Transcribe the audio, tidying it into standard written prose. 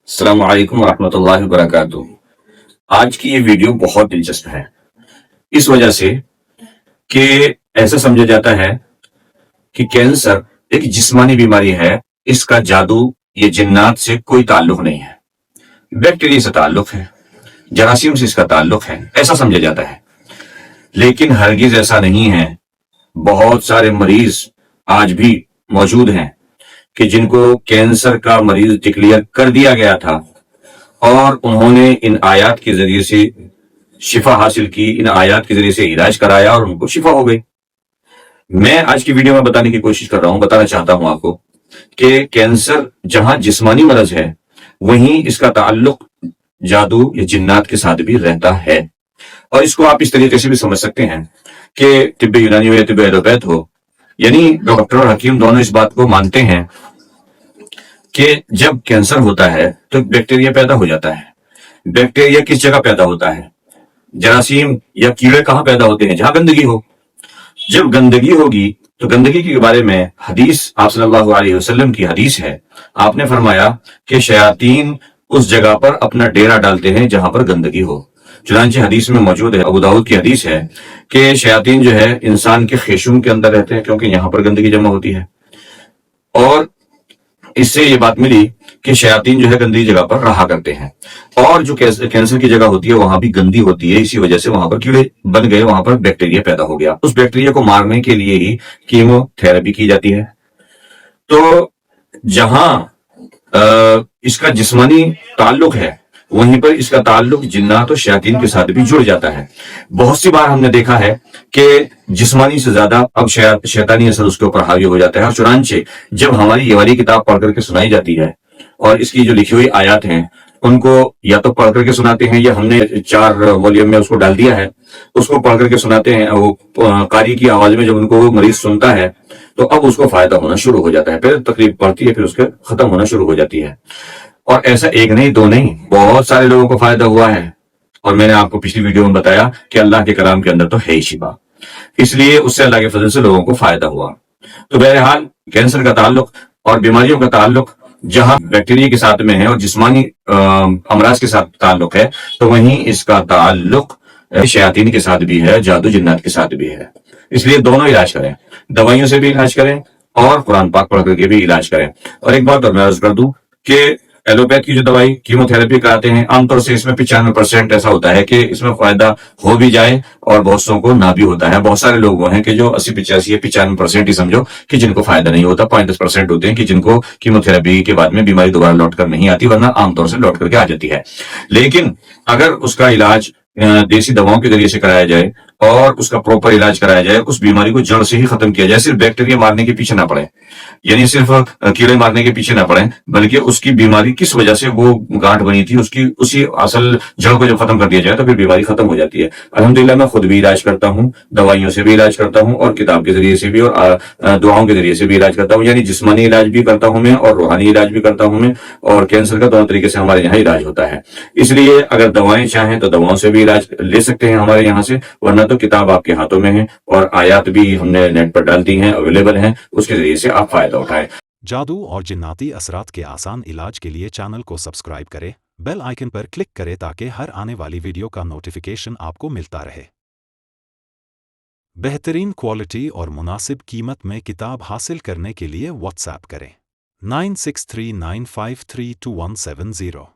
السلام علیکم ورحمۃ اللہ وبرکاتہ۔ آج کی یہ ویڈیو بہت دلچسپ ہے، اس وجہ سے کہ ایسا سمجھا جاتا ہے کہ کینسر ایک جسمانی بیماری ہے، اس کا جادو یا جنات سے کوئی تعلق نہیں ہے، بیکٹیریا سے تعلق ہے، جراثیم سے اس کا تعلق ہے، ایسا سمجھا جاتا ہے۔ لیکن ہرگز ایسا نہیں ہے۔ بہت سارے مریض آج بھی موجود ہیں کہ جن کو کینسر کا مریض ڈکلیئر کر دیا گیا تھا اور انہوں نے ان آیات کے ذریعے سے شفا حاصل کی، ان آیات کے ذریعے سے علاج کرایا اور ان کو شفا ہو گئی۔ میں آج کی ویڈیو میں بتانے کی کوشش کر رہا ہوں، بتانا چاہتا ہوں آپ کو کہ کینسر جہاں جسمانی مرض ہے، وہیں اس کا تعلق جادو یا جنات کے ساتھ بھی رہتا ہے۔ اور اس کو آپ اس طریقے سے بھی سمجھ سکتے ہیں کہ طب یونانی ہو یا طب ایلوپیتھ ہو، یعنی ڈاکٹر اور حکیم دونوں اس بات کو مانتے ہیں کہ جب کینسر ہوتا ہے تو بیکٹیریا پیدا ہو جاتا ہے۔ بیکٹیریا کس جگہ پیدا ہوتا ہے؟ جراثیم یا کیڑے کہاں پیدا ہوتے ہیں؟ جہاں گندگی ہو۔ جب گندگی ہوگی تو گندگی کے بارے میں حدیث آپ صلی اللہ علیہ وسلم کی حدیث ہے، آپ نے فرمایا کہ شیاطین اس جگہ پر اپنا ڈیرا ڈالتے ہیں جہاں پر گندگی ہو۔ چنانچہ حدیث میں موجود ہے، ابو داؤد کی حدیث ہے کہ شیاطین جو ہے انسان کے خیشوم کے اندر رہتے ہیں، کیونکہ یہاں پر گندگی جمع ہوتی ہے۔ اور اس سے یہ بات ملی کہ شیاطین جو ہے گندی جگہ پر رہا کرتے ہیں، اور جو کینسر کی جگہ ہوتی ہے وہاں بھی گندی ہوتی ہے، اسی وجہ سے وہاں پر کیڑے بن گئے، وہاں پر بیکٹیریا پیدا ہو گیا۔ اس بیکٹیریا کو مارنے کے لیے ہی کیمو تھراپی کی جاتی ہے۔ تو جہاں اس کا جسمانی تعلق ہے، وہیں پر اس کا تعلق جنات اور شیاطین کے ساتھ بھی جڑ جاتا ہے۔ بہت سی بار ہم نے دیکھا ہے کہ جسمانی سے زیادہ اب شیطانی اثر اس کے اوپر حاوی ہو جاتا ہے، اور چنانچہ جب ہماری یہ والی کتاب پڑھ کر کے سنائی جاتی ہے اور اس کی جو لکھی ہوئی آیات ہیں ان کو یا تو پڑھ کر کے سناتے ہیں، یا ہم نے 4 والیوم میں اس کو ڈال دیا ہے، اس کو پڑھ کر کے سناتے ہیں، وہ قاری کی آواز میں جب ان کو وہ مریض سنتا ہے تو اب اس کو فائدہ ہونا شروع ہو جاتا ہے، پھر تقریب پڑھتی ہے، پھر اس کے ختم ہونا شروع ہو جاتی ہے۔ اور ایسا ایک نہیں دو نہیں، بہت سارے لوگوں کو فائدہ ہوا ہے، اور میں نے آپ کو پچھلی ویڈیو میں بتایا کہ اللہ کے کلام کے اندر تو ہے ہی شفا، اس لیے اس سے اللہ کے فضل سے لوگوں کو فائدہ ہوا۔ تو بہرحال کینسر کا تعلق اور بیماریوں کا تعلق جہاں بیکٹیریا کے ساتھ میں ہے اور جسمانی امراض کے ساتھ تعلق ہے، تو وہیں اس کا تعلق شیاطین کے ساتھ بھی ہے، جادو جنات کے ساتھ بھی ہے۔ اس لیے دونوں علاج کریں، دوائیوں سے بھی علاج کریں اور قرآن پاک پڑھ کر کے بھی علاج کریں۔ اور ایک بات اور میں عرض کر دوں کہ ایلوپیتھ کی جو دوائی کیمو تھراپی کراتے ہیں، عام طور سے اس میں 95% ایسا ہوتا ہے کہ اس میں فائدہ ہو بھی جائے اور بہت سو کو نہ بھی ہوتا ہے۔ بہت سارے لوگ وہ ہیں کہ جو 80-85 یا 95% ہی سمجھو کہ جن کو فائدہ نہیں ہوتا، 5-10% ہوتے ہیں کہ جن کو کیمو تھراپی کے بعد میں بیماری دوبارہ لوٹ کر نہیں آتی، ورنہ عام طور سے لوٹ کر کے آ جاتی ہے۔ لیکن اگر اس کا علاج دیسی دواؤں کے ذریعے سے کرایا جائے اور اس کا پروپر علاج کرایا جائے، اس بیماری کو جڑ سے ہی ختم کیا جائے، صرف بیکٹیریا مارنے کے پیچھے نہ پڑے، یعنی صرف کیڑے مارنے کے پیچھے نہ پڑیں، بلکہ اس کی بیماری کس وجہ سے وہ گانٹھ بنی تھی، اس کی اسی اصل جڑ کو جب ختم کر دیا جائے تو پھر بیماری ختم ہو جاتی ہے۔ الحمدللہ میں خود بھی علاج کرتا ہوں، دوائیوں سے بھی علاج کرتا ہوں، اور کتاب کے ذریعے سے بھی اور دعاؤں کے ذریعے سے بھی علاج کرتا ہوں، یعنی جسمانی علاج بھی کرتا ہوں میں اور روحانی علاج بھی کرتا ہوں میں، اور کینسر کا دونوں طریقے سے ہمارے یہاں علاج ہوتا ہے۔ اس لیے اگر دوائیں چاہیں تو دواؤں سے بھی علاج لے سکتے ہیں ہمارے یہاں سے، ورنہ تو کتاب آپ کے ہاتھوں میں ہے اور آیات بھی ہم نے نیٹ پر ڈال دی ہیں، اویلیبل ہیں، اس کے ذریعے سے آپ فائدہ اٹھائیں۔ جادو اور جناتی اثرات کے آسان علاج کے لیے چینل کو سبسکرائب کریں، بیل آئیکن پر کلک کریں تاکہ ہر آنے والی ویڈیو کا نوٹیفیکیشن آپ کو ملتا رہے۔ بہترین کوالٹی اور مناسب قیمت میں کتاب حاصل کرنے کے لیے واٹس ایپ کریں 9639532170۔